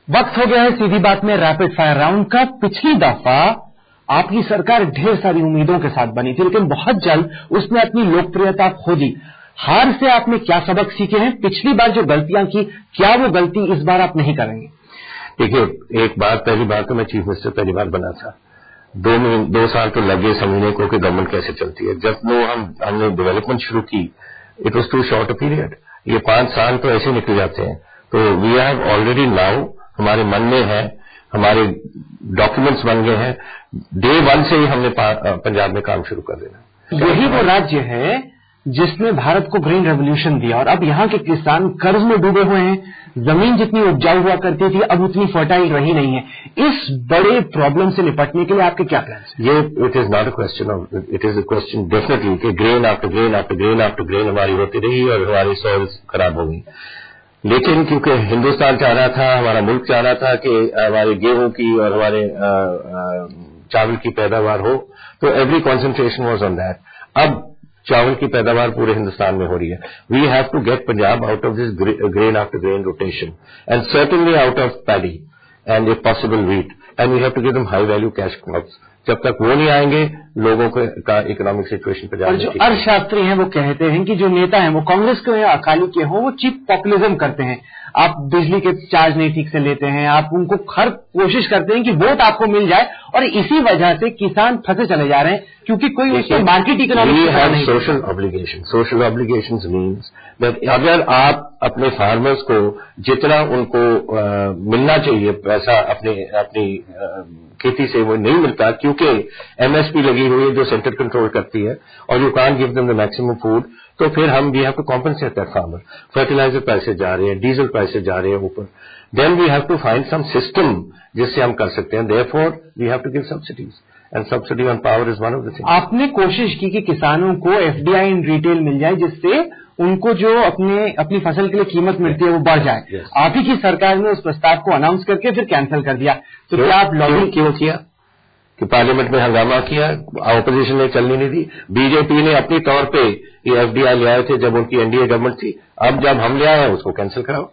वक्त हो गया है सीधी बात में रैपिड फायर राउंड का। पिछली दफा आपकी सरकार ढेर सारी उम्मीदों के साथ बनी थी, लेकिन बहुत जल्द उसने अपनी लोकप्रियता खो दी। हार से आपने क्या सबक सीखे हैं? पिछली बार जो गलतियां की, क्या वो गलती इस बार आप नहीं करेंगे? देखिए, एक बार पहली बार तो मैं चीफ मिनिस्टर पहली बार बना था। 2 साल तो लगे समझने को कि गवर्नमेंट कैसे चलती है। जब हमने डेवलपमेंट शुरू की, it was too short a period. ये 5 साल तो ऐसे निकल जाते हैं। तो वी हैव ऑलरेडी नाउ, हमारे मन में है, हमारे डॉक्यूमेंट्स बन गए हैं। डे 1 से ही हमने पंजाब में काम शुरू कर देना। यही वो राज्य है जिसने भारत को ग्रीन रेवोल्यूशन दिया, और अब यहाँ के किसान कर्ज में डूबे हुए हैं। जमीन जितनी उपजाऊ हुआ करती थी अब उतनी फर्टाइल रही नहीं है। इस बड़े प्रॉब्लम से निपटने के लिए आपके क्या प्लान है? ये it is not a question of, it is a question definitely कि grain after grain after grain after grain हमारी होती रही और हमारी सॉइल्स खराब हो गई। लेकिन क्योंकि हिंदुस्तान चाह रहा था, हमारा मुल्क चाह रहा था कि हमारे गेहूं की और हमारे चावल की पैदावार हो, तो every concentration was on that. अब चावल की पैदावार पूरे हिंदुस्तान में हो रही है। We have to get Punjab out of this grain after grain rotation and certainly out of paddy and if possible wheat, and we have to give them high value cash crops. जब तक वो नहीं आएंगे, लोगों का इकोनॉमिक सिचुएशन पंजाब में। और जो अर्थशास्त्री हैं वो कहते हैं कि जो नेता हैं वो कांग्रेस के या अकाली के हों, वो चीप पॉपुलिज्म करते हैं। आप बिजली के चार्ज नहीं ठीक से लेते हैं, आप उनको हर कोशिश करते हैं कि वोट आपको मिल जाए, और इसी वजह से किसान फंसे चले जा रहे हैं, क्योंकि कोई उसको मार्केट इकोनॉमिक नहीं। सोशल ऑब्लिगेशंस मीन्स दैट अगर आप अपने फार्मर्स को जितना उनको मिलना चाहिए पैसा अपनी खेती से वो नहीं मिलता, क्योंकि एमएसपी लगी हुई है जो सेंटर कंट्रोल करती है, और you can't give them the maximum food, तो फिर हम we have to compensate that farmer. Fertiliser prices जा रहे हैं, डीजल प्राइसेस जा रहे हैं ऊपर, then we have to find some system जिससे हम कर सकते हैं। Therefore we have to give subsidies, and subsidy on power is one of the things. आपने कोशिश की कि किसानों को एफडीआई इन रिटेल मिल जाए, जिससे उनको जो अपनी फसल के लिए कीमत मिलती है वो बढ़ जाए। आप ही की सरकार ने उस प्रस्ताव को अनाउंस करके फिर कैंसिल कर दिया। तो क्या आप लॉबिंग क्यों किया कि पार्लियामेंट में हंगामा किया, ऑपोजिशन ने चलनी नहीं दी। बीजेपी ने अपनी तौर पे ये एफडीआई ले आए थे जब उनकी एनडीए गवर्नमेंट थी। अब जब हम ले आए हैं उसको कैंसिल कराओ।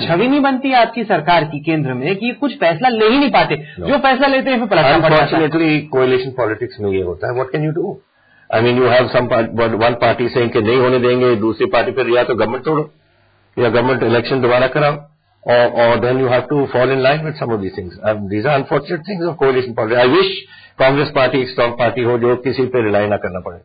छवि नहीं बनती आपकी सरकार की केंद्र में कि कुछ फैसला ले ही नहीं पाते। जो फैसला लेते हैं फिर पलटना पड़ता है। अनफॉर्चुनेटली कोएलिशन पॉलिटिक्स में ये होता है। What can you do? I mean, you have some one party saying कि नहीं होने देंगे, दूसरी पार्टी पर या तो गवर्नमेंट तोड़ो या गवर्नमेंट इलेक्शन दोबारा कराओ, or then you have to fall in line with some of these things. These are unfortunate things of coalition politics. I wish Congress party एक strong party हो जो किसी पे रिलाई ना करना पड़े।